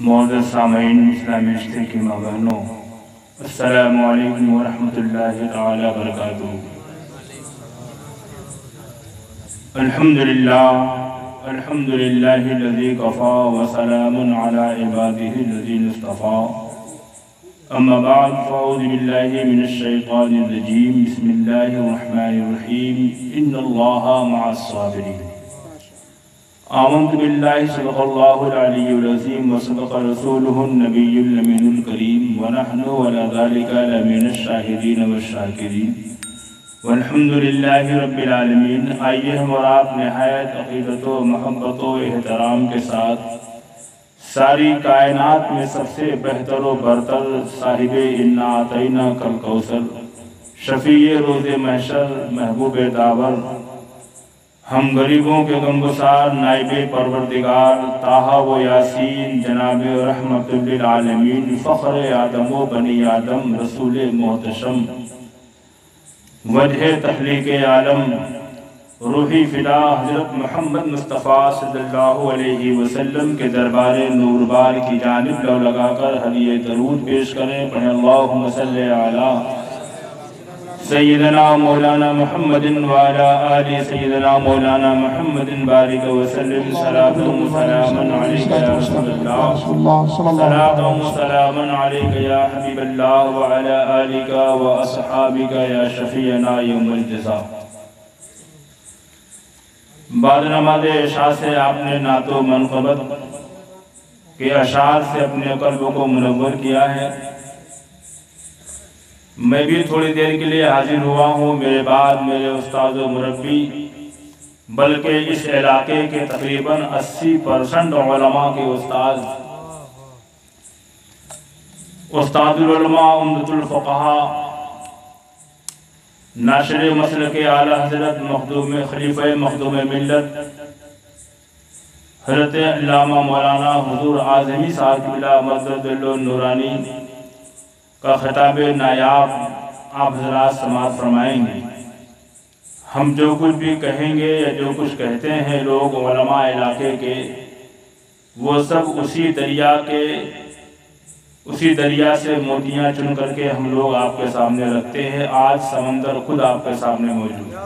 معزز سامعین اسلامی رشتے کی ماں بہنوں، السلام علیکم ورحمۃ تعالی وبرکاتہ۔ الحمدللہ الذی کفا وسلام علی عبادہ الذین اصطفیٰ، اما بعد فاعوذ باللہ من الشیطان الرجیم، بسم اللہ الرحمن الرحیم، ان اللہ مع الصابرین۔ آمنت باللہ صدق اللہ العلی العظیم وصدق رسولہ النبی الامین الکریم ونحن علی ذلک لمن الشاہدین والشاکرین والحمدللہ رب العالمین۔ آئیے ہم اور آپ نہایت عقیدت و محبت و احترام کے ساتھ ساری کائنات میں سب سے بہتر و برتر صاحب انا اعطیناک الکوثر، شفیع روز محشر، محبوب داور، ہم غریبوں کے غمگسار، نائب پروردگار، طٰہٰ و یاسین، جناب رحمت للعالمین، فخر آدم و بنی آدم، رسول محتشم، وجہ تخلیق عالم، روحی فدا حضرت محمد مصطفیٰ صلی اللہ علیہ وسلم کے دربار نور بار کی جانب لو لگا کر ہدیہ درود پیش کریں۔ پڑھیں اللہم صلی علی سیدنا مولانا محمد وعلی آل سیدنا مولانا محمد بارک وسلم۔ صلاۃ و سلام علیک یا رسول اللہ، صلاۃ و سلام علیک یا حبیب اللہ، وعلی آلک و اصحابک یا شفیعنا یوم الجزا۔ بعد نماز عشاء سے آپ نے نعت و منقبت کے اشعار سے اپنے قلب کو منور کیا ہے۔ میں بھی تھوڑی دیر کے لیے حاضر ہوا ہوں۔ میرے بعد میرے استاد و مربی، بلکہ اس علاقے کے تقریباً 80% علماء کے استاد العلماء، عمدۃ الفقہاء، ناشر مسلک اعلیٰ حضرت مخدوم خلیفہ مخدوم ملت حضرت علامہ مولانا حضور اعظمی صاحب قبلہ مدد نورانی کا خطاب نایاب آپ حضرات سماعت فرمائیں گے۔ ہم جو کچھ بھی کہیں گے یا جو کچھ کہتے ہیں لوگ علماء علاقے کے، وہ سب اسی دریا سے موتیاں چن کر کے ہم لوگ آپ کے سامنے رکھتے ہیں۔ آج سمندر خود آپ کے سامنے موجود ہے۔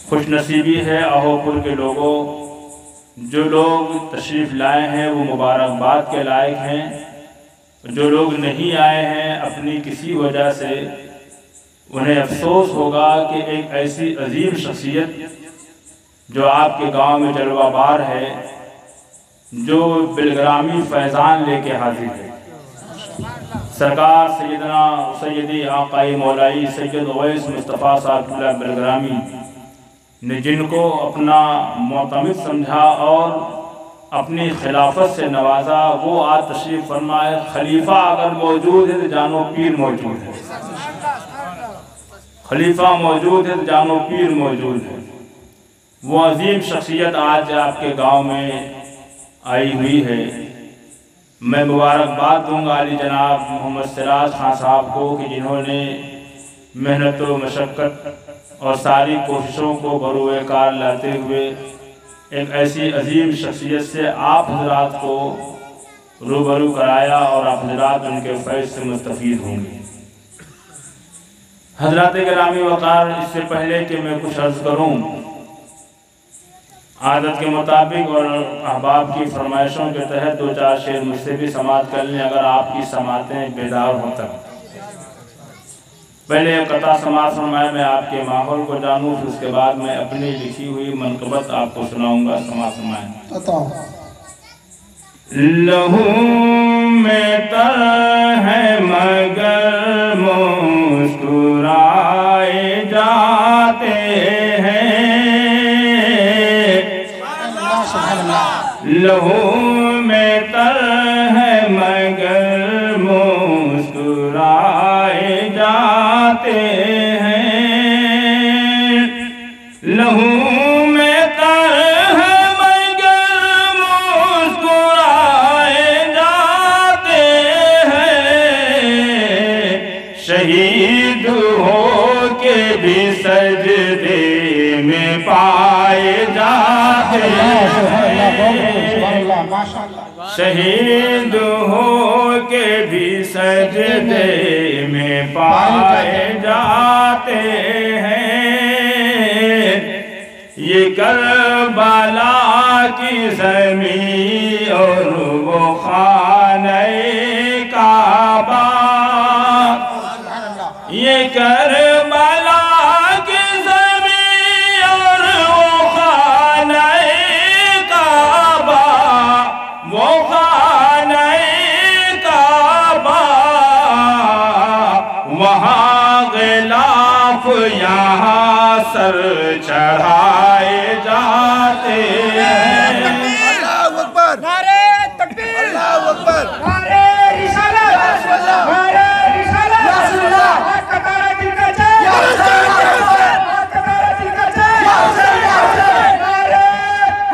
خوش نصیبی ہے آہوپور کے لوگوں، جو لوگ تشریف لائے ہیں وہ مبارکباد کے لائق ہیں۔ جو لوگ نہیں آئے ہیں اپنی کسی وجہ سے، انہیں افسوس ہوگا کہ ایک ایسی عظیم شخصیت جو آپ کے گاؤں میں جلوہ بار ہے، جو بالگرامی فیضان لے کے حاضر ہے، سرکار سیدی آقائی مولائی سید اویس مصطفیٰ صاحب بالگرامی نے جن کو اپنا معتمد سمجھا اور اپنی خلافت سے نوازا، وہ آج تشریف فرمائے۔ خلیفہ اگر موجود ہے تو جانو پیر موجود ہے، خلیفہ موجود ہے تو جانو پیر موجود ہے۔ وہ عظیم شخصیت آج آپ کے گاؤں میں آئی ہوئی ہے۔ میں مبارکباد دوں گا علی جناب محمد سراج خان صاحب کو کہ جنہوں نے محنت و مشقت اور ساری کوششوں کو بروئے کار لاتے ہوئے ایک ایسی عظیم شخصیت سے آپ حضرات کو روبرو کرایا، اور آپ حضرات ان کے فیض سے مستفید ہوں گے۔ حضرات گرامی وقار، اس سے پہلے کہ میں کچھ عرض کروں، عادت کے مطابق اور احباب کی فرمائشوں کے تحت دو چار شعر مجھ سے بھی سماعت کر لیں، اگر آپ کی سماعتیں بیدار ہوں تک۔ پہلے قطع سماعت فرمائے، میں آپ کے ماحول کو جانوں، پھر اس کے بعد میں اپنی لکھی ہوئی منقبت آپ کو سناؤں گا۔ سماعت فرمائیں۔ لہو میں تر ہے مگر مسکرائے جاتے ہیں، لہو میں تر ہے مگر مسکرائے جاتے ہیں، لہو میں تر ہے مگر مسکرائے جاتے ہیں، شہید ہو کے بھی سجدے میں پائے جاتے شہید ہو کے بھی سجدے میں پائے جاتے ہیں، یہ کربلا کی زمین اور وہ خانہ کعبہ، یہ کربلا کی زمین اور وہ خانہ کعبہ، وہ خانہ کعبہ، وہاں غلاف یہاں سر چڑھائے جاتے ہیں۔ اللہ اکبر، نعرہ تکبیر، اللہ اکبر، نعرہ رسالت، نعرہ رسالت، یا رسول اللہ، کتارہ دل کا چاہ، یا رسول اللہ، کتارہ دل کا چاہ، یا رسول اللہ، نعرہ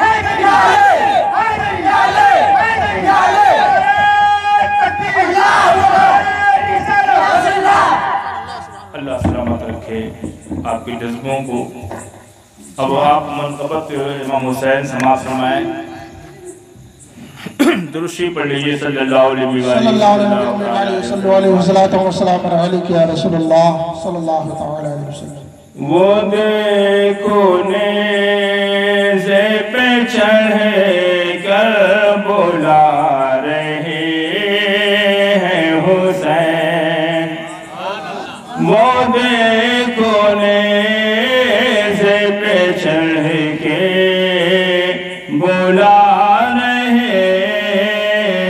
حیدری علیہ، حیدری علیہ، حیدری علیہ، نعرہ تکبیر، نعرہ رسالت، یا رسول اللہ۔ اللہ سلامت رکھے آپ کے جذبوں کو۔ اب آپ منقبت امام حسین سماعت فرمائیں، درشی پڑھ لیجئے صلی اللہ علیہ وآلہ صلی اللہ علیہ وسلم علیہ یا رسول اللہ صلی اللہ علیہ وسلم۔ وہ دیکھو نیزے پہ چڑھے کر بلا رہے ہیں حسین، وہ دیکھو نیزے پہ چڑھ کے بلا رہے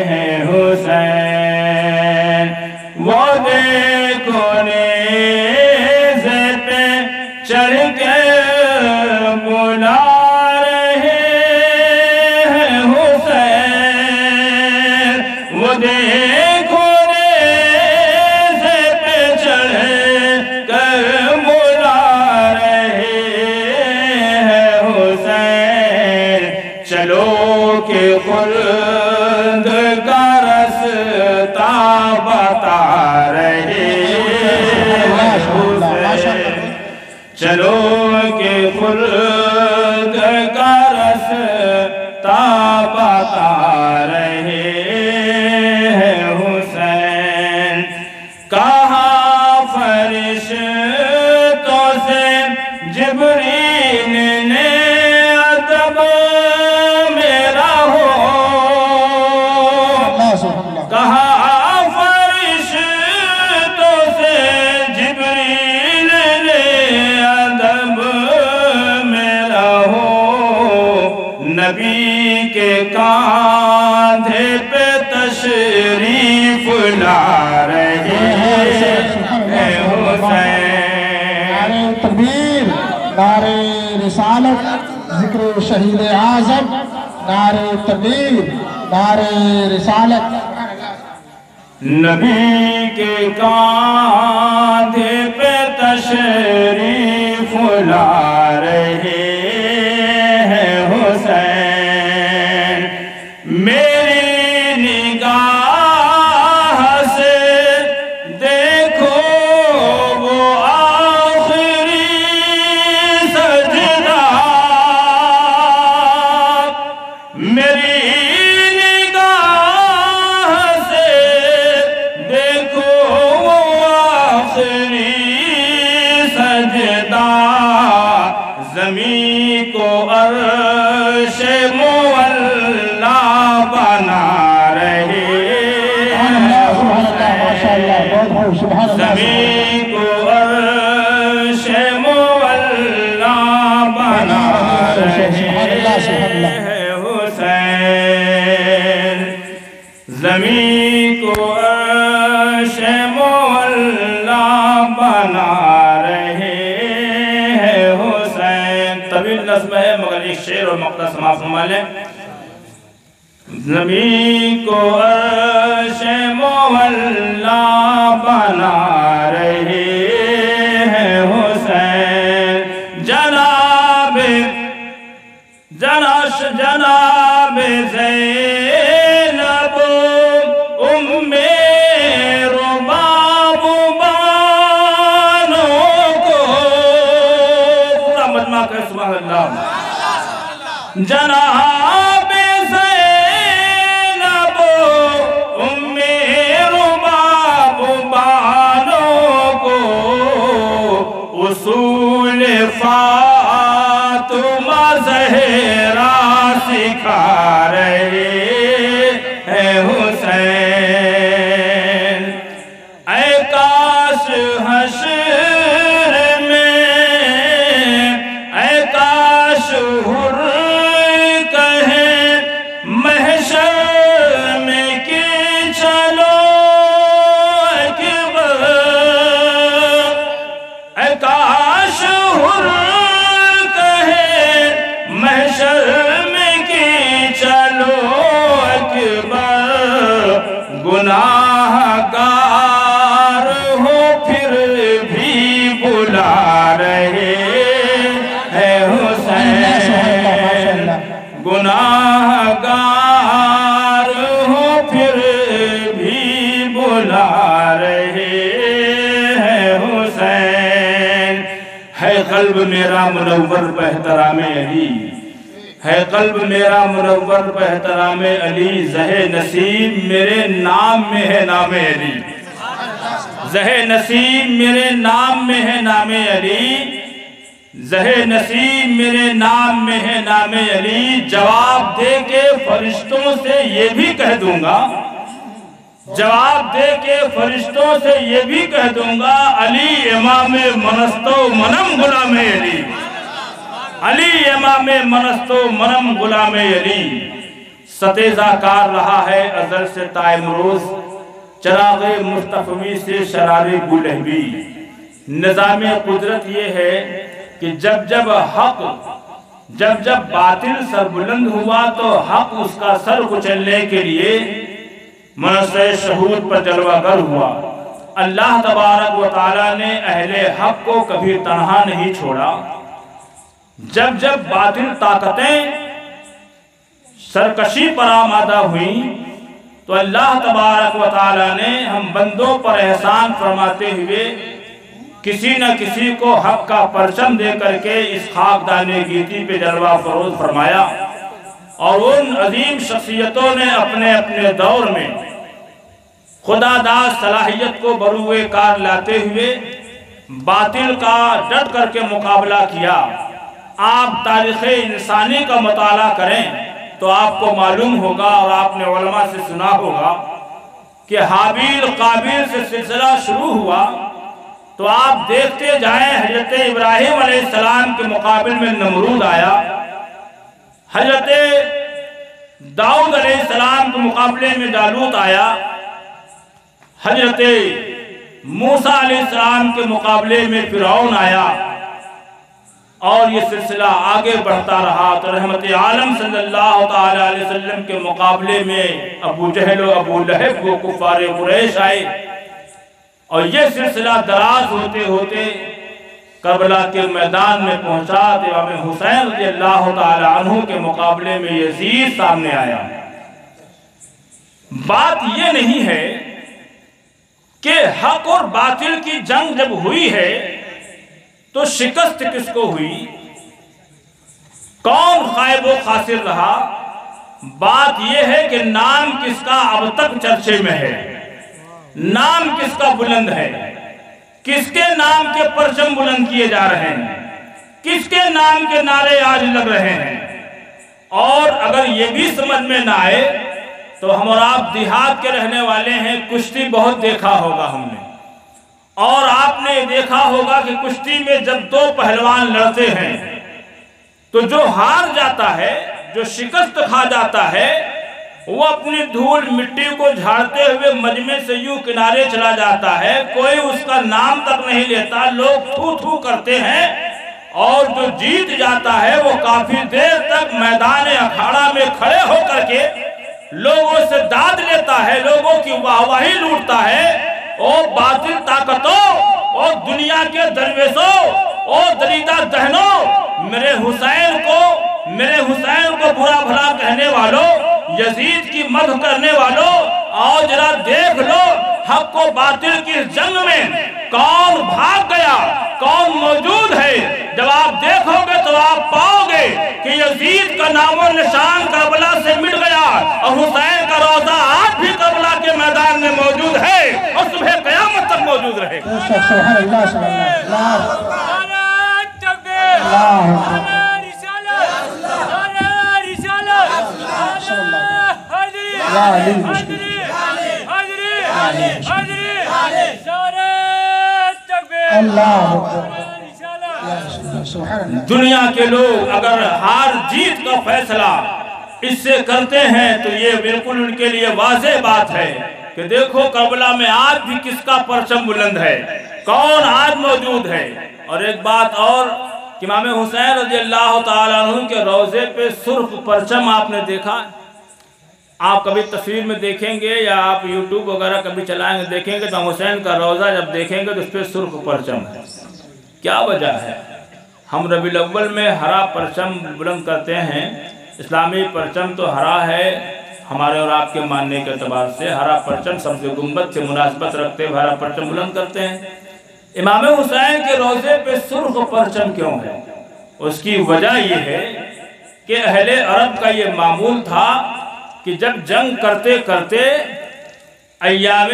ہیں حسین، وہ دیکھو نیزے پہ چڑھ کے بلا رہے ہیں حسین، وہ دیکھو نیزے پہ چڑھ کر بلا رہے ہیں حسین، چلو کہ خلد کا رستہ بتا رہے ہیں حسین، چلو کہ خلد کا رستہ بتا رہے ہیں حسین، کہاں فرشتوں سے جبریل نے ادب میرا ہو، کہاں فرشتوں سے جبریل نے ادب میرا ہو، نبی کے کاندھے پہ تشریف لا رہے ہیں حسین۔ نعرہ تکبیر، نعرہ رسالت، ذکر شہید اعظم، نعرہ تکبیر، نعرہ رسالت۔ نبی کے کاندھے پہ تشریف لا رہے ہیں حسین، میری نگاہ سے دیکھو وہ آخری سجدہ، میری نگاہ سے دیکھو وہ آخری سجدہ، زمین کو عرش مولا بنا رہے ہیں، زمین کو عرش مولا بنا رہے ہیں حسین، زمین کو عرش مولا بنا رہے ہیں حسین۔ طویل نظم ہے مگر ایک شعر اور مقطع سماعت فرما لیں۔ زمین کو عرش مولا بنا رہے ہیں حسین، جناب زینب ام رباب بانوں کو، پورا مجمع کہے سبحان اللہ، جناب زینب ام رباب بانوں کو اصول فاطمہ زہرا سکھا رہے ہیں حسین۔ اے کاش حشر میں، اے کاش حر کہیں محشر میں کہ چلو اکبر، اے کاش حر کہیں محشر میں کہ چلو اکبر، گناہ گار ہو پھر بھی بلا رہے ہیں حسین، گناہ گار ہو پھر بھی بلا رہے ہیں حسین۔ ہے قلب میرا منور بہترام علی، ہے قلب میرا منور بہترام علی، زہ نسیم میرے نام میں ہے نام علی، زہ نسیم میرے نام میں ہے نام علی، زہ نسیم میرے نام میں ہے نام علی۔ جواب دے کے فرشتوں سے یہ بھی کہہ دوں گا، جواب دے کے فرشتوں سے یہ بھی کہہ دوں گا، علی امام منستو منم غلام علی، علی امام منستو منم غلام علی۔ ستیزہ کار رہا ہے ازل سے تا امروز، چراغ مصطفی سے شرار بولہبی۔ نظام قدرت یہ ہے کہ جب جب باطل سر بلند ہوا تو حق اس کا سر کچلنے کے لیے منصب شہود پر جلوہ گر ہوا۔ اللہ تبارک و تعالیٰ نے اہل حق کو کبھی تنہا نہیں چھوڑا۔ جب جب باطل طاقتیں سرکشی پر آمادہ ہوئیں تو اللہ تبارک و تعالیٰ نے ہم بندوں پر احسان فرماتے ہوئے کسی نہ کسی کو حق کا پرچم دے کر کے اس خاکدان گیتی پہ جلوہ فروز فرمایا، اور ان عظیم شخصیتوں نے اپنے اپنے دور میں خدا داد صلاحیت کو بروئے کار لاتے ہوئے باطل کا ڈٹ کر کے مقابلہ کیا۔ آپ تاریخ انسانی کا مطالعہ کریں تو آپ کو معلوم ہوگا، اور آپ نے علماء سے سنا ہوگا کہ حابیل قابیل سے سلسلہ شروع ہوا تو آپ دیکھتے جائیں حضرت ابراہیم علیہ السلام کے مقابل میں نمرود آیا، حضرت داؤد علیہ السلام کے مقابلے میں جالوت آیا، حضرت موسیٰ علیہ السلام کے مقابلے میں فرعون آیا، اور یہ سلسلہ آگے بڑھتا رہا تو رحمت عالم صلی اللہ تعالیٰ علیہ وسلم کے مقابلے میں ابو جہل و ابو لہب و کفار قریش آئے، اور یہ سلسلہ دراز ہوتے ہوتے کربلا کے میدان میں پہنچا تو امام حسین رضی اللہ تعالیٰ عنہ کے مقابلے میں یزید سامنے آیا۔ بات یہ نہیں ہے کہ حق اور باطل کی جنگ جب ہوئی ہے تو شکست کس کو ہوئی، کون غائب و خاسر رہا؟ بات یہ ہے کہ نام کس کا اب تک چرچے میں ہے، نام کس کا بلند ہے، کس کے نام کے پرچم بلند کیے جا رہے ہیں، کس کے نام کے نعرے آج لگ رہے ہیں۔ اور اگر یہ بھی سمجھ میں نہ آئے تو ہم اور آپ دیہات کے رہنے والے ہیں، کشتی بہت دیکھا ہوگا ہم نے، اور آپ نے دیکھا ہوگا کہ کشتی میں جب دو پہلوان لڑتے ہیں تو جو ہار جاتا ہے، جو شکست کھا جاتا ہے، وہ اپنی دھول مٹی کو جھاڑتے ہوئے مجمع سے یوں کنارے چلا جاتا ہے، کوئی اس کا نام تک نہیں لیتا، لوگ تھو تھو کرتے ہیں، اور جو جیت جاتا ہے وہ کافی دیر تک میدان اکھاڑا میں کھڑے ہو کر کے لوگوں سے داد لیتا ہے، لوگوں کی واہواہی لوٹتا ہے۔ او باطل طاقتوں، او دنیا کے درویشوں، او دریدہ دہنوں، میرے حسین کو برا بھلا کہنے والوں، یزید کی مدح کرنے والوں، آؤ ذرا دیکھ لو حق و باطل کی جنگ میں کون بھاگ گیا، کون موجود ہے؟ جب آپ دیکھو گے تو آپ پاؤ گے کہ یزید کا نام و نشان کربلا سے مٹ گیا، اور حسین کا روضہ آج بھی کربلا کے میدان میں موجود ہے اور صبح قیامت تک موجود رہے گا۔ سبحان اللہ، سبحان اللہ، دنیا کے لوگ اگر ہار جیت کا فیصلہ اس سے کرتے ہیں تو یہ بالکل ان کے لیے واضح بات ہے کہ دیکھو کربلا میں آج بھی کس کا پرچم بلند ہے، کون آج موجود ہے۔ اور ایک بات اور کہ امام حسین رضی اللہ تعالیٰ عنہ کے روضے پہ سرخ پرچم آپ نے دیکھا؟ آپ کبھی تصویر میں دیکھیں گے یا آپ یوٹیوب وغیرہ کبھی چلائیں گے دیکھیں گے تو امام حسین کا روضہ جب دیکھیں گے تو اس پہ سرخ پرچم ہے۔ کیا وجہ ہے؟ ہم ربیع الاول میں ہرا پرچم بلند کرتے ہیں، اسلامی پرچم تو ہرا ہے، ہمارے اور آپ کے ماننے کے اعتبار سے ہرا پرچم سبز گنبد سے مناسبت رکھتے ہوئے ہرا پرچم بلند کرتے ہیں۔ امام حسین کے روضے پہ سرخ پرچم کیوں ہے؟ اس کی وجہ یہ ہے کہ اہل عرب کا یہ معمول تھا کہ جب جنگ کرتے کرتے ایام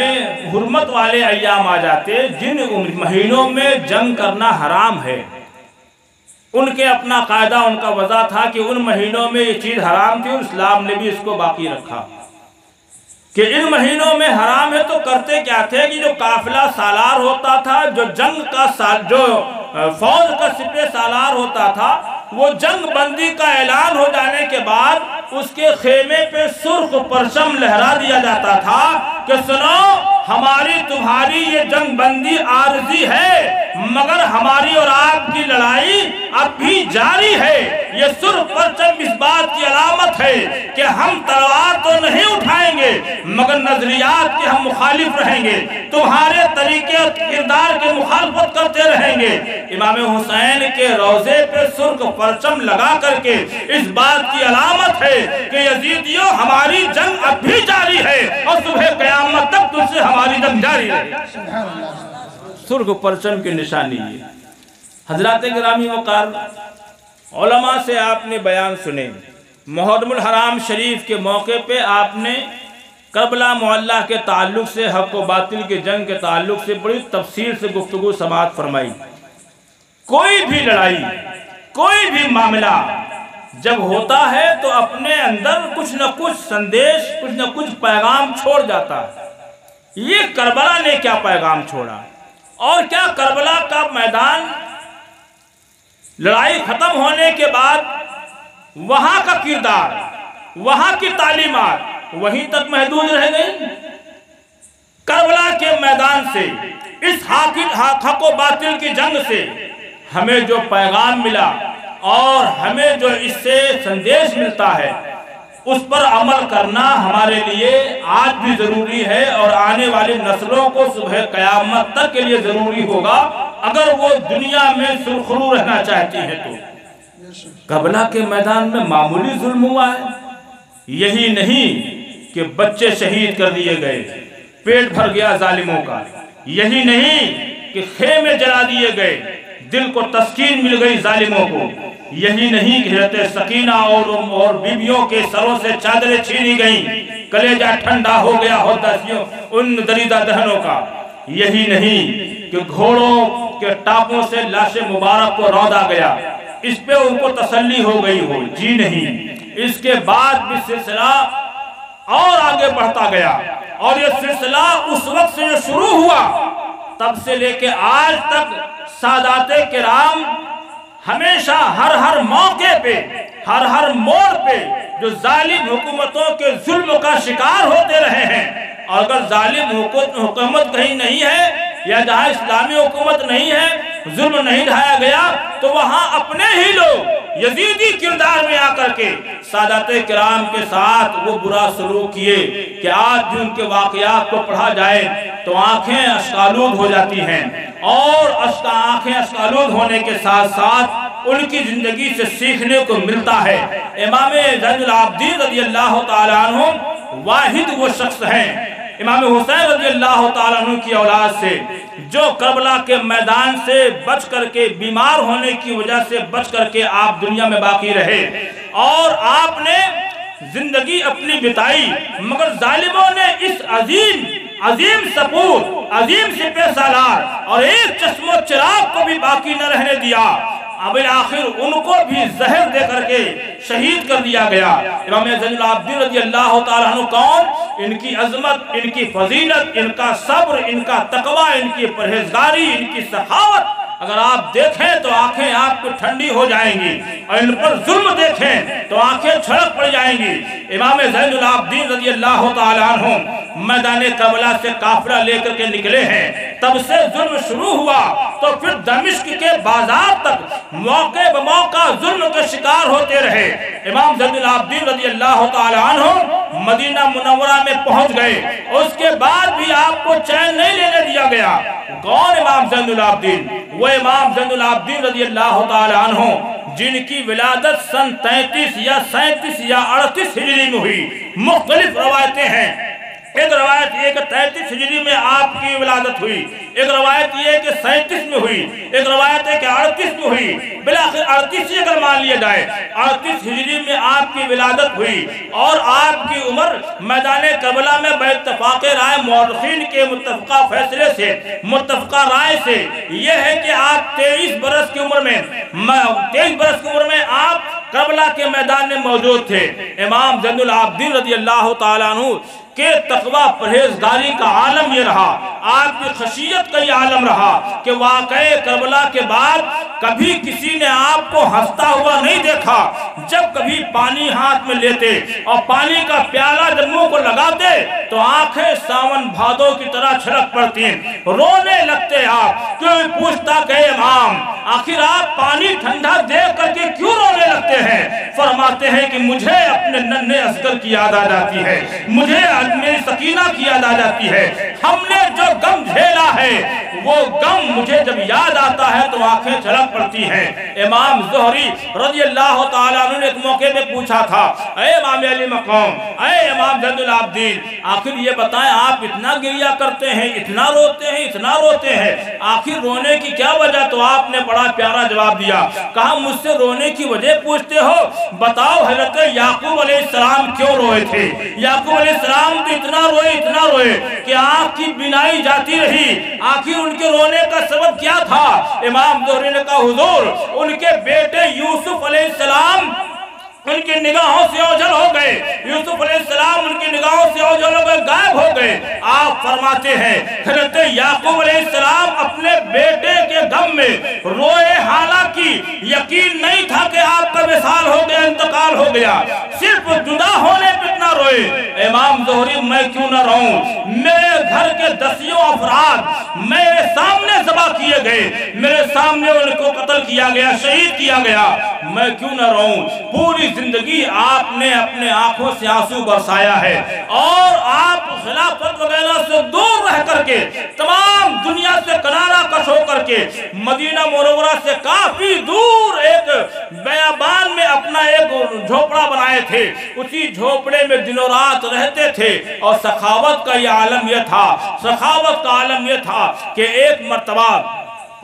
حرمت والے ایام آ جاتے، جن مہینوں میں جنگ کرنا حرام ہے، ان کے اپنا قاعدہ ان کا وضع تھا کہ ان مہینوں میں یہ چیز حرام تھی اور اسلام نے بھی اس کو باقی رکھا کہ ان مہینوں میں حرام ہے۔ تو کرتے کیا تھے کہ جو قافلہ سالار ہوتا تھا، جو جنگ کا جو فوج کا سپہ سالار ہوتا تھا، وہ جنگ بندی کا اعلان ہو جانے کے بعد اس کے خیمے پہ سرخ پرچم لہرا دیا جاتا تھا کہ سنو ہماری تمہاری یہ جنگ بندی عارضی ہے، مگر ہماری اور آپ کی لڑائی اب بھی جاری ہے۔ یہ سرخ پرچم اس بات کی علامت ہے کہ ہم تلوار تو نہیں اٹھائیں گے مگر نظریات کے ہم مخالف رہیں گے، تمہارے طریقے اور کردار کے مخالفت کرتے رہیں گے۔ امام حسین کے روضے پہ سرخ پرچم لگا کر کے اس بات کی علامت ہے کہ یزیدیوں ہماری جنگ اب بھی جاری ہے اور صبح قیامت تک تم سے ہماری جنگ جاری ہے۔ سرخ پرچم کی نشانی ہے۔ حضرات گرامی وقار، علماء سے آپ نے بیان سنے، محرم الحرام شریف کے موقع پہ آپ نے کربلا معلّہ کے تعلق سے، حق و باطل کے جنگ کے تعلق سے بڑی تفصیل سے گفتگو سماعت فرمائی۔ کوئی بھی لڑائی، کوئی بھی معاملہ جب ہوتا ہے تو اپنے اندر کچھ نہ کچھ سندیش، کچھ نہ کچھ پیغام چھوڑ جاتا ہے۔ یہ کربلا نے کیا پیغام چھوڑا، اور کیا کربلا کا میدان لڑائی ختم ہونے کے بعد وہاں کا کردار، وہاں کی تعلیمات وہیں تک محدود رہ گئی؟ کربلا کے میدان سے، اس حق و باطل کی جنگ سے ہمیں جو پیغام ملا اور ہمیں جو اس سے سندیش ملتا ہے، اس پر عمل کرنا ہمارے لیے آج بھی ضروری ہے اور آنے والی نسلوں کو صبح قیامت تک کے لیے ضروری ہوگا اگر وہ دنیا میں سرخرو رہنا چاہتی ہے تو۔ کربلا کے میدان میں معمولی ظلم ہوا ہے؟ یہی نہیں کہ بچے شہید کر دیے گئے، پیٹ بھر گیا ظالموں کا، یہی نہیں کہ خیمے جلا دیے گئے، دل کو تسکین مل گئی ظالموں کو، یہی نہیں کہ حضرت سکینہ اور بیویوں کے سروں سے چادریں چھینی گئیں، کلیجہ ٹھنڈا ہو گیا ہوتا ان دریدہ دہنوں کا، یہی نہیں کہ گھوڑوں کے ٹاپوں سے لاش مبارک کو رودا گیا، اس پہ ان کو تسلی ہو گئی ہو، جی نہیں۔ اس کے بعد بھی سلسلہ اور آگے بڑھتا گیا، اور یہ سلسلہ اس وقت سے جو شروع ہوا تب سے لے کے آج تک سادات کرام ہمیشہ ہر موقع پہ، ہر موڑ پہ جو ظالم حکومتوں کے ظلم کا شکار ہوتے رہے ہیں، اور اگر ظالم حکومت کہیں نہیں ہے یا جہاں اسلامی حکومت نہیں ہے، ظلم نہیں ڈھایا گیا، تو وہاں اپنے ہی لوگ یزیدی کردار میں آ کر کے سادات کرام کے ساتھ وہ برا سلوک کیے کہ آج بھی ان کے واقعات کو پڑھا جائے تو آنکھیں اشکالود ہو جاتی ہیں، اور آنکھیں اشکالود ہونے کے ساتھ ساتھ ان کی زندگی سے سیکھنے کو ملتا ہے۔ امام زین العابدین رضی اللہ تعالیٰ عنہ واحد وہ شخص ہیں، امام حسین رضی اللہ تعالیٰ عنہ کی اولاد سے جو کربلا کے میدان سے بچ کر کے بیمار ہونے کی وجہ سے بچ کر کے آپ دنیا میں باقی رہے اور آپ نے زندگی اپنی بتائی، مگر ظالموں نے اس عظیم سپور، عظیم سپہ سالار اور ایک چشم و چراغ کو بھی باقی نہ رہنے دیا۔ اب آخر ان کو بھی زہر دے کر کے شہید کر دیا گیا۔ امام زین العابدین رضی اللہ تعالیٰ عنہ کون؟ ان کی عظمت، ان کی فضیلت، ان کا صبر، ان کا تقوی، ان کی پرہیزگاری، ان کی سخاوت اگر آپ دیکھیں تو آنکھیں آپ کو ٹھنڈی ہو جائیں گی، اور ان پر ظلم دیکھیں تو آنکھیں چھلک پڑ جائیں گی۔ امام زین العابدین رضی اللہ تعالیٰ عنہ میدان کربلا سے قافلہ لے کر کے نکلے ہیں، تب سے ظلم شروع ہوا تو پھر دمشق کے بازار تک موقع بموقع ظلم کے شکار ہوتے رہے۔ امام زین العابدین رضی اللہ تعالیٰ عنہ مدینہ منورہ میں پہنچ گئے، اس کے بعد بھی آپ کو چین نہیں لینے دیا گیا۔ کون امام زین العابدین؟ وہ امام زین العابدین رضی اللہ تعالیٰ عنہ جن کی ولادت سن 33 یا 37 یا 38 ہجری میں ہوئی۔ مختلف روایتیں ہیں، ایک روایت یہ کہ 33 ہجری میں آپ کی ولادت ہوئی، ایک روایت یہ کہ 37 میں ہوئی، ایک روایت ہے کہ 38 میں ہوئی، بلاخر 38 ہی اگر مان لیا جائے 38 ہجری میں آپ کی ولادت ہوئی، اور آپ کی عمر میدان کربلا میں باتفاق رائے مورخین کے متفقہ فیصلے سے، متفقہ رائے سے یہ ہے کہ آپ 23 برس کی عمر میں آپ کربلا کے میدان میں موجود تھے۔ امام زین العابدین رضی اللہ تعالیٰ عنہ کہ تقوی پرہیزگاری کا عالم یہ رہا، آپ کی خشیت کا یہ عالم رہا کہ واقعہ کربلا کے بعد کبھی کسی نے آپ کو ہنستا ہوا نہیں دیکھا۔ جب کبھی پانی ہاتھ میں لیتے اور پانی کا پیالہ جب منہ کو لگاتے تو آنکھیں ساون بھادو کی طرح چھلک پڑتی، رونے لگتے۔ آپ کوئی پوچھتا کہ امام آخر آپ پانی ٹھنڈا دیکھ کر کے کیوں رونے لگتے ہیں؟ فرماتے ہیں کہ مجھے اپنے ننھے اصغر کی یاد آ جاتی ہے، مجھے میری سکینہ کی یاد آ جاتی ہے۔ ہم نے جو غم جھیلا ہے وہ غم مجھے جب یاد آتا ہے تو آنکھیں چھلک پڑتی ہیں۔ امام زہری رضی اللہ تعالیٰ عنہ نے ایک موقع میں پوچھا تھا، اے امام علی مقام، اے امام زین العابدین، آخر یہ بتائیں آپ اتنا گریہ کرتے ہیں، اتنا روتے ہیں، آخر رونے کی کیا وجہ؟ تو آپ نے بڑا پیارا جواب دیا، کہا مجھ سے رونے کی وجہ پوچھتے ہو؟ بتاؤ حضرت یعقوب علیہ السلام کیوں روئے تھے؟ یعقوب علیہ السلام تو اتنا روئے کہ آنکھ کی بینائی جاتی رہی، آخر ان کے رونے کا سبب کیا تھا؟ امام زہری نے کہا حضور ان کے بیٹے یوسف علیہ السلام ان کی نگاہوں سے اوجھل ہو گئے، یوسف علیہ السلام ان کی نگاہوں سے اوجھل ہو گئے، غائب ہو گئے۔ آپ فرماتے ہیں حضرت یعقوب علیہ السلام اپنے بیٹے کے غم میں روئے، حالانکہ یقین نہیں تھا کہ آپ کا وصال ہو گیا، انتقال ہو گیا، صرف جدا ہونے پہ اتنا روئے۔ امام زہری میں کیوں نہ رہوں؟ میرے گھر کے 10 افراد میرے سامنے ذبح کیے گئے، میرے سامنے ان کو قتل کیا گیا، شہید کیا گیا، میں کیوں نہ رہوں؟ پوری زندگی آپ نے اپنے آنکھوں سے آنسو برسایا ہے، اور آپ خلافت وغیرہ سے دور رہ کر کے، تمام دنیا سے کنارہ کش ہو کر کے، مدینہ منورہ سے کافی دور ایک بیابان میں اپنا ایک جھوپڑا بنائے تھے، اسی جھوپڑے میں دن و رات رہتے تھے۔ اور سخاوت کا یہ عالم یہ تھا کہ ایک مرتبہ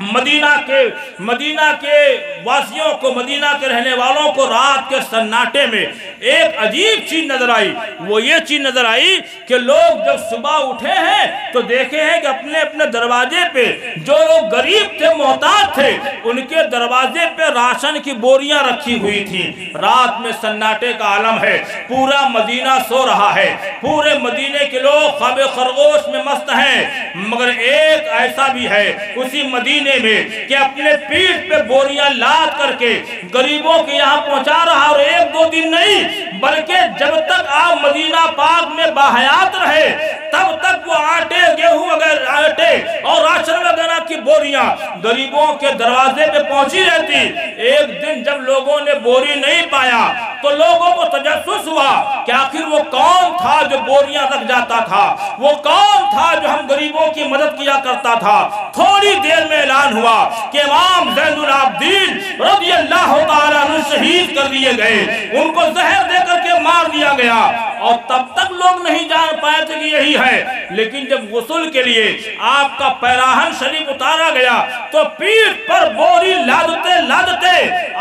مدینہ کے واسیوں کو، مدینہ کے رہنے والوں کو رات کے سناٹے میں ایک عجیب چیز نظر آئی۔ وہ یہ چیز نظر آئی کہ لوگ جب صبح اٹھے ہیں تو دیکھے ہیں کہ اپنے اپنے دروازے پہ جو لوگ غریب تھے، محتاج تھے، ان کے دروازے پہ راشن کی بوریاں رکھی ہوئی تھیں۔ رات میں سناٹے کا عالم ہے، پورا مدینہ سو رہا ہے، پورے مدینے کے لوگ خواب خرگوش میں مست ہیں، مگر ایک ایسا بھی ہے اسی مدینے میں کہ اپنے پیٹھ پہ بوریاں لاد کر کے غریبوں کے یہاں پہنچا رہا، اور 1-2 دن نہیں بلکہ جب تک آپ مدینہ پاک میں باحیات رہے تب تک وہ آٹے، گیہوں آٹے اور راشن وغیرہ کی بوریاں غریبوں کے دروازے پہ پہنچی رہتی۔ ایک دن جب لوگوں نے بوری نہیں پایا تو لوگوں کو تجسس ہوا کہ آخر وہ کون تھا جو بوریاں رکھ جاتا تھا، وہ کون تھا جو ہم غریبوں کی مدد کیا کرتا تھا۔ تھوڑی دیر میں اعلان ہوا کہ امام زین العابدین رضی اللہ تعالیٰ عنہ شہید کر دیے گئے، ان کو زہر دے کر کے مار دیا گیا، اور تب تک لوگ نہیں جان پائے تھے کہ یہی رہی ہے، لیکن جب غسل کے لیے آپ کا پیراہن شریف اتارا گیا تو پیٹھ پر بوری لادتے لادتے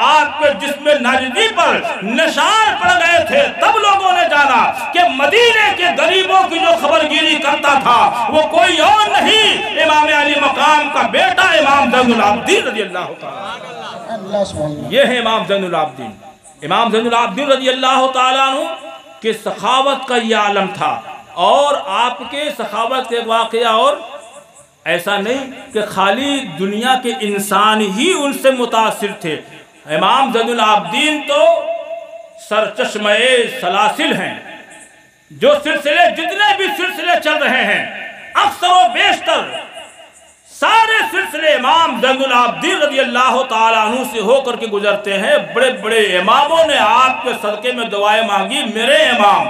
آپ کے جسم ناجدی پر نشان پڑ گئے تھے۔ تب لوگوں نے جانا کہ مدینے کے غریبوں کی جو خبرگیری کرتا تھا وہ کوئی اور نہیں، امام علی مقام کا بیٹا امام زین العابدین رضی اللہ تعالیٰ۔ یہ ہے امام زین العابدین۔ امام زین العابدین رضی اللہ تعالیٰ عنہ کہ سخاوت کا یہ عالم تھا، اور آپ کے سخاوت کے واقعہ، اور ایسا نہیں کہ خالی دنیا کے انسان ہی ان سے متاثر تھے۔ امام زین العابدین تو سرچشمہ سلاسل ہیں، جو سلسلے جتنے بھی سلسلے چل رہے ہیں اکثر و بیشتر سارے سلسلے امام زین العابدین رضی اللہ تعالیٰ عنہ سے ہو کر کے گزرتے ہیں۔ بڑے بڑے اماموں نے آپ کے صدقے میں دعائیں مانگی۔ میرے امام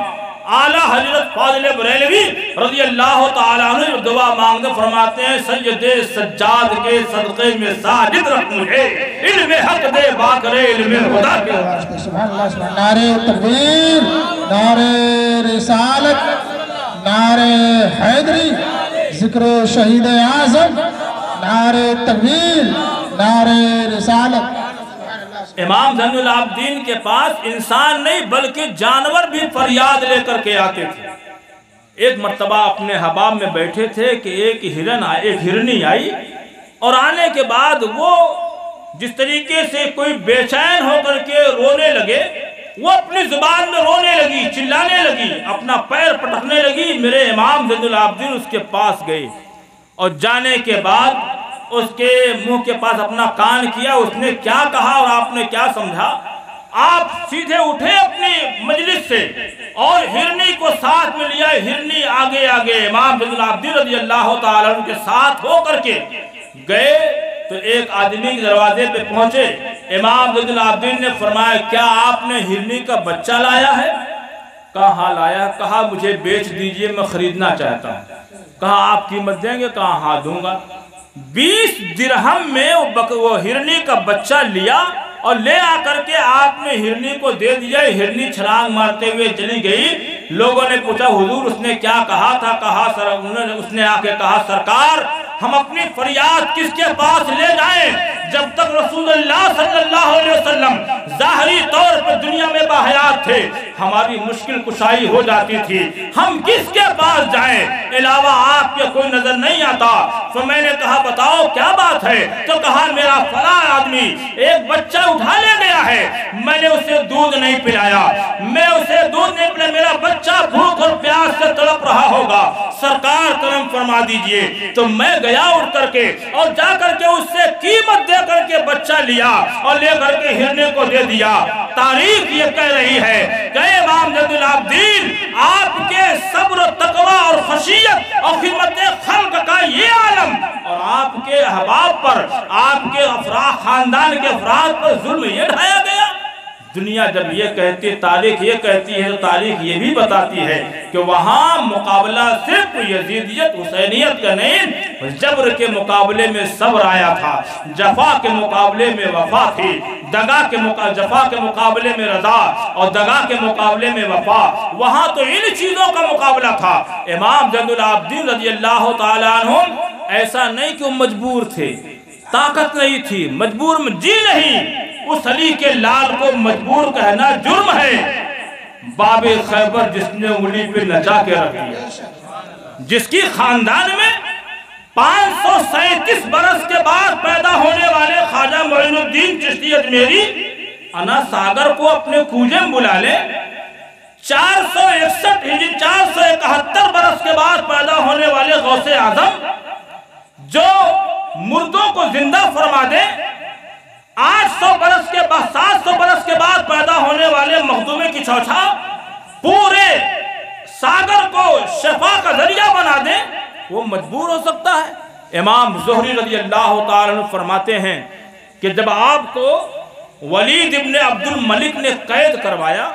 اعلیٰ حضرت فاضل بریلوی رضی اللہ تعالیٰ عنہ دعا مانگتے فرماتے ہیں، سید سجاد کے صدقے میں ساجد رکھ مجھے، علم حق دے باکر علم خدا کے واسطے۔ سبحان اللہ، سبحان اللہ۔ نعرہ تکبیر، نعرہ رسالت، نعرہ حیدری، ذکر شہید اعظم، نعرہ تکبیر، نعرہ رسالت۔ امام زین العابدین کے پاس انسان نہیں بلکہ جانور بھی فریاد لے کر کے آتے تھے۔ ایک مرتبہ اپنے حباب میں بیٹھے تھے کہ ایک ہرنی آئی، اور آنے کے بعد وہ جس طریقے سے کوئی بے چین ہو کر کے رونے لگے، وہ اپنی زبان میں رونے لگی، چلانے لگی، اپنا پیر پٹکنے لگی۔ میرے امام زین العابدین اس کے پاس گئے، اور جانے کے بعد اس کے منہ کے پاس اپنا کان کیا، اس نے کیا کہا اور آپ نے کیا سمجھا؟ آپ سیدھے اٹھے اپنی مجلس سے اور ہرنی کو ساتھ میں لیا۔ ہرنی آگے آگے امام زین العابدین رضی اللہ تعالیٰ عنہ کے ساتھ ہو کر کے گئے، تو ایک آدمی کے دروازے پہ پہنچے۔ امام زین العابدین نے فرمایا، کیا آپ نے ہرنی کا بچہ لایا ہے؟ کہا ہاں لایا۔ کہا مجھے بیچ دیجئے، میں خریدنا چاہتا ہوں۔ کہا آپ قیمت دیں گے؟ کہا ہاں دوں گا۔ 20 درہم میں وہ ہرنی کا بچہ لیا اور لے آ کر کے آپ نے ہرنی کو دے دیا۔ ہرنی چھلانگ مارتے ہوئے چلی گئی۔ لوگوں نے پوچھا حضور اس نے کیا کہا تھا؟ اس نے آ کے کہا، سرکار ہم اپنی فریاد کس کے پاس لے جائیں؟ جب تک رسول اللہ صلی اللہ علیہ وسلم ظاہری طور پر دنیا میں باحیات تھے، ہماری مشکل کشائی ہو جاتی تھی۔ ہم کس کے پاس جائیں؟ علاوہ آپ کے کوئی نظر نہیں آتا۔ تو میں نے کہا بتاؤ کیا بات ہے؟ تو کہا میرا فلاں آدمی ایک بچہ اٹھا لے گیا ہے، میں نے اسے دودھ نہیں پلایا، میں اسے دودھ نہیں پلایا، میرا بچہ بھوک اور پیاس سے تڑپ رہا ہوگا، سرکار کرم فرما دیجئے۔ تو میں گیا اٹھ کر کے اور جا کر کے اس سے قیمت دے کر کے بچہ لیا اور لے کر کے ہرنے کو دے دیا۔ تاریخ یہ کہہ رہی ہے کہ امام زین العابدین آپ کے صبر و تقوی اور خشیت اور خدمت خلق کا یہ عالم، اور آپ کے احباب پر، آپ کے افراد خاندان کے افراد پر ظلم یہ ڈھایا گیا۔ دنیا جب یہ کہتی، تاریخ یہ کہتی ہے، تو تاریخ یہ بھی بتاتی ہے کہ وہاں مقابلہ صرف یزیدیت حسینیت کا نہیں، جبر کے مقابلے میں صبر آیا تھا، جفا کے مقابلے میں وفا تھی، جفا کے مقابلے میں رضا اور دغا کے مقابلے میں وفا۔ وہاں تو ان چیزوں کا مقابلہ تھا۔ امام زین العابدین رضی اللہ تعالیٰ عنہ ایسا نہیں کہ وہ مجبور تھے، طاقت نہیں تھی، مجبور جی نہیں۔ اس علی کے لال کو مجبور کہنا جرم ہے۔ باب خیبر جس نے انگلی پہ نچا کے رکھ دیا، جس کی خاندان میں 537 برس کے بعد پیدا ہونے والے خواجہ معین الدین چشتی اجمیری انا ساگر کو اپنے کوجے میں بلا لے، 471 برس کے بعد پیدا ہونے والے غوث اعظم جو مردوں کو زندہ فرما دے، 800 برس کے بعد 700 برس کے بعد پیدا ہونے والے مخدومی کی چوچھا پورے ساگر کو شفا کا ذریعہ بنا دے، وہ مجبور ہو سکتا ہے؟ امام زہری رضی اللہ تعالیٰ عنہ فرماتے ہیں کہ جب آپ کو ولید ابن عبد الملک نے قید کروایا،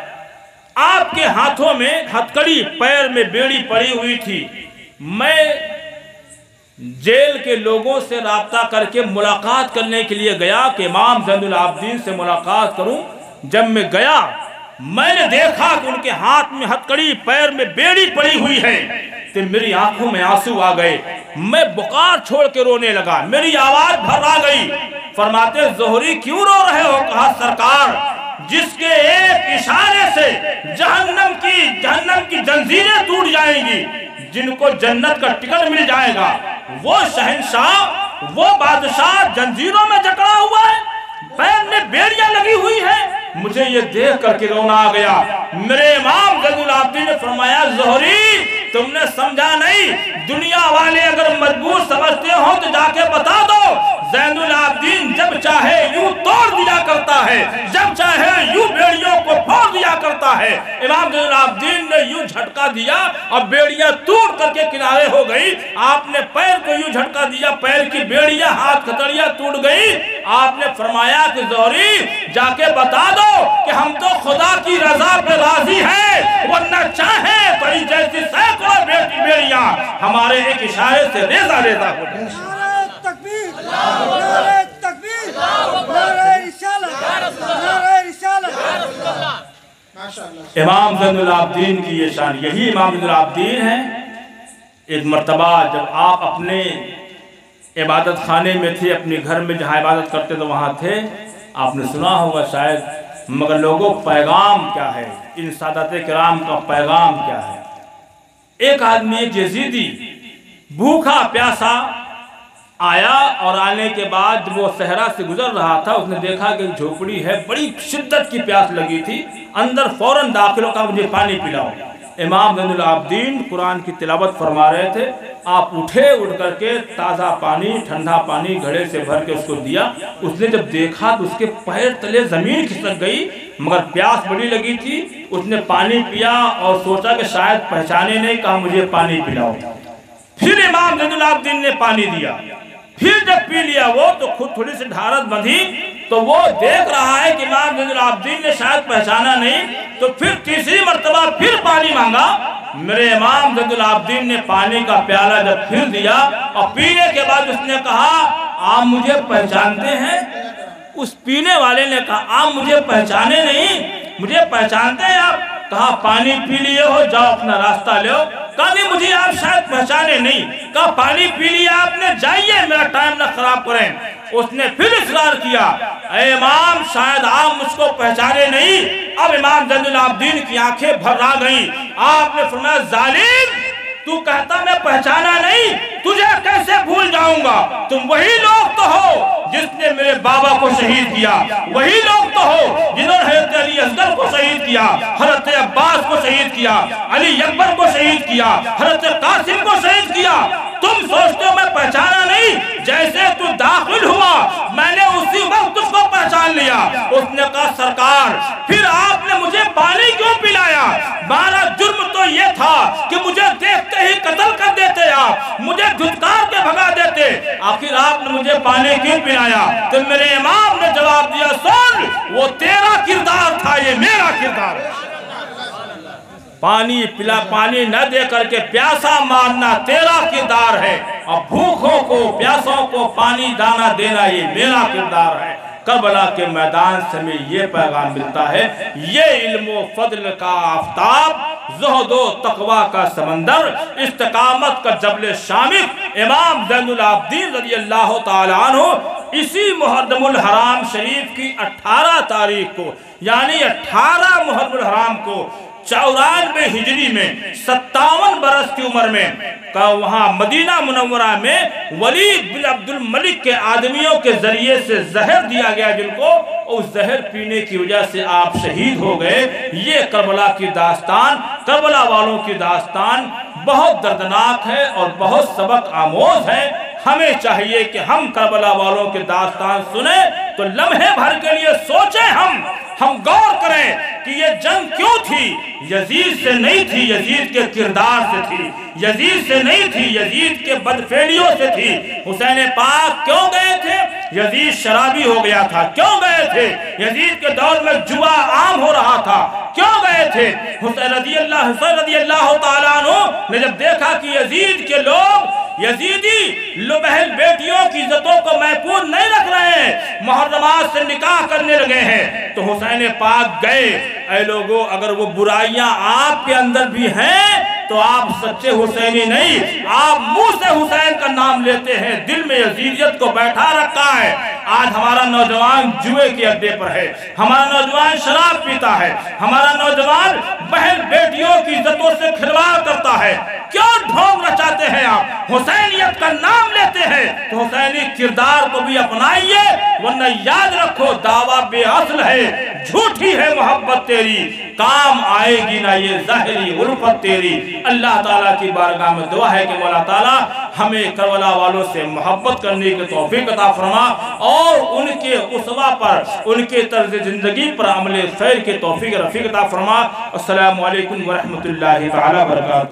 آپ کے ہاتھوں میں ہتکڑی، پیر میں بیڑی پڑی ہوئی تھی، میں جیل کے لوگوں سے رابطہ کر کے ملاقات کرنے کے لیے گیا کہ امام زین العابدین سے ملاقات کروں۔ جب میں گیا میں نے دیکھا کہ ان کے ہاتھ میں ہتکڑی، پیر میں بیڑی پڑی ہوئی ہے، تو میری آنکھوں میں آنسو آ گئے، میں بخار چھوڑ کے رونے لگا، میری آواز بھر آ گئی۔ فرماتے زہری کیوں رو رہے ہو؟ کہا سرکار جس کے ایک اشارے سے جہنم کی جنزیریں ٹوٹ جائیں گی، جن کو جنت کا ٹکٹ مل جائے گا، وہ شہنشاہ، وہ بادشاہ جنزیروں میں جکڑا ہوا ہے، پیر میں بیڑیاں لگی ہوئی ہیں۔ مجھے یہ دیکھ کر کے رونا آ گیا۔ میرے امام زین العابدین نے فرمایا زہری تم نے سمجھا نہیں، دنیا والے اگر مجبور سمجھتے ہو تو جا کے بتا دو، زین العابدین جب چاہے یوں توڑ دیا کرتا ہے، جب چاہے یوں بیڑیوں کو پھوڑ دیا کرتا ہے۔ امام زین العابدین نے یوں جھٹکا دیا اور بیڑیاں ٹوٹ کر کے کنارے ہو گئی۔ آپ نے پیر کو یوں جھٹکا دیا، پیر کی بیڑیاں، ہاتھ کھتڑیاں ٹوٹ گئی۔ آپ نے فرمایا کہ زہری جا کے بتا دو کہ ہم تو خدا کی رضا پہ راضی ہیں، ورنہ چاہیں بڑی جیسی سینکڑوں بیڑیاں ہمارے ایک اشارے سے ریزہ ریزہ ہو جائیں۔ نعرہ تکبیر، نعرہ تکبیر، نعرہ رسالت، نعرہ رسالت۔ امام زین العابدین کی یہ شان، یہی امام زین العابدین ہیں۔ ایک مرتبہ جب آپ اپنے عبادت خانے میں تھے، اپنے گھر میں جہاں عبادت کرتے تو وہاں تھے، آپ نے سنا ہوگا شاید، مگر لوگوں پیغام کیا ہے، ان سادات کرام کا پیغام کیا ہے۔ ایک آدمی، ایک یزیدی بھوکا پیاسا آیا، اور آنے کے بعد جب وہ صحرا سے گزر رہا تھا، اس نے دیکھا کہ ایک جھوپڑی ہے، بڑی شدت کی پیاس لگی تھی، اندر فوراً داخل ہو کر مجھے پانی پلاؤ۔ امام زین العابدین قرآن کی تلاوت فرما رہے تھے، آپ اٹھے، اٹھ کر کے تازہ پانی، ٹھنڈا پانی گھڑے سے بھر کے اس کو دیا۔ اس نے جب دیکھا تو اس کے پیر تلے زمین کھسک گئی، مگر پیاس بڑی لگی تھی۔ اس نے پانی پیا اور سوچا کہ شاید پہچانے نہیں، کہا مجھے پانی پلاؤ۔ پھر امام زین العابدین نے پانی دیا، پھر جب پی لیا وہ تو خود تھوڑی سی ڈھارت بندھی، تو وہ دیکھ رہا ہے کہ امام زین العابدین نے شاید پہچانا نہیں، تو پھر تیسری مرتبہ پھر پانی مانگا۔ میرے امام زین العابدین نے پانی کا پیالہ جب پھر دیا اور پینے کے بعد اس نے کہا آپ مجھے پہچانتے ہیں؟ اس پینے والے نے کہا آپ مجھے پہچانے نہیں، مجھے پہچانتے ہیں آپ؟ کہا پانی پی لیے ہو، جاؤ اپنا راستہ لے۔ کہا نہیں مجھے آپ شاید پہچانے نہیں۔ کہا پانی پی لیا آپ نے، جائیے میرا ٹائم نہ خراب کریں۔ اس نے پھر اصرار کیا، اے امام شاید آپ مجھ کو پہچانے نہیں۔ اب امام زین العابدین کی آنکھیں بھر آ گئیں۔ آپ نے فرمایا ظالم، تو کہتا میں پہچانا نہیں، تجھے کیسے بھول جاؤں گا؟ تم وہی لوگ تو ہو جس نے میرے بابا کو شہید کیا، وہی لوگ تو ہو جنہوں نے حضرت علی اصغر کو شہید کیا، حضرت عباس کو شہید کیا، علی اکبر کو شہید کیا، حضرت قاسم کو شہید کیا۔ تم سوچتے ہو میں پہچانا نہیں؟ جیسے تو داخل ہوا میں نے اسی وقت اس کو پہچان لیا۔ اس نے کہا سرکار پھر آپ نے مجھے پانی کیوں پلایا؟ ہمارا جرم تو یہ تھا کہ مجھے دیکھتے ہی قتل کر دیتے، آپ مجھے دھتکار کے بھگا دیتے، آخر آپ نے مجھے پانی کیوں پلایا؟ تو میرے امام نے جواب دیا سن، وہ تیرا کردار تھا، یہ میرا کردار ہے۔ پانی پلا، پانی نہ دے کر کے پیاسا مارنا تیرا کردار ہے، اور بھوکوں کو پیاسوں کو پانی دانا دینا یہ میرا کردار ہے۔ کربلا کے میدان سے ہمیں یہ پیغام ملتا ہے، یہ علم و فضل کا آفتاب، زہد و تقوی کا سمندر، استقامت کا جبل شامخ امام زین العابدین رضی اللہ تعالیٰ عنہ اسی محرم الحرام شریف کی 18 تاریخ کو، یعنی 18 محرم الحرام کو 94 ہجری میں 57 برس کی عمر میں وہاں مدینہ منورہ میں ولید بن عبد الملک کے آدمیوں کے ذریعے سے زہر دیا گیا، جن کو اس زہر پینے کی وجہ سے آپ شہید ہو گئے۔ یہ کربلا کی داستان، کربلا والوں کی داستان بہت دردناک ہے اور بہت سبق آموز ہے۔ ہمیں چاہیے کہ ہم کربلا والوں کی داستان سنیں تو لمحے بھر کے لیے سوچیں، ہم غور کریں کہ یہ جنگ کیوں تھی؟ یزید سے نہیں تھی، یزید کے کردار سے تھی، یزید سے نہیں تھی، یزید کے بدفعلیوں سے تھی۔ حسین پاک کیوں گئے تھے؟ یزید شرابی ہو گیا تھا، کیوں گئے تھے؟ یزید کے دور میں جوا عام ہو رہا تھا، کیوں گئے تھے؟ حسین رضی اللہ تعالیٰ عنہ نے جب دیکھا کہ یزید کے لوگ یزیدی بہن بیٹیوں کی عزتوں کو محفوظ نہیں رکھ رہے ہیں، محرمات سے نکاح کرنے لگے ہیں، تو حسین پاک گئے، اے لوگوں اگر وہ برائیاں آپ کے اندر بھی ہیں تو آپ سچے حسینی نہیں، آپ منہ سے حسین کا نام لیتے ہیں، دل میں یزیدیت کو بیٹھا رکھا ہے۔ آج ہمارا نوجوان جوئے کے اڈے پر ہے، ہمارا نوجوان شراب پیتا ہے، ہمارا نوجوان بہن بیٹیوں کی عزتوں سے کھلواڑ کرتا ہے۔ کیوں ڈھونگ رچاتے ہیں آپ؟ حسینیت کا نام لیتے ہیں تو حسینی کردار کو بھی اپنائیے، ورنہ یاد رکھو دعویٰ بے اصل ہے، جھوٹی ہے محبت تیری، کام آئے گی نہ یہ ظاہری الفت تیری۔ اللہ تعالیٰ کی بارگاہ میں دعا ہے کہ مولا تعالیٰ ہمیں کربلا والوں سے محبت کرنے کی توفیق عطا فرما اور ان کے اسوہ پر، ان کے طرز زندگی پر عمل خیر کے توفیق رفیق عطا فرما۔ السلام علیکم ورحمۃ اللہ تعالیٰ وبرکاتہ۔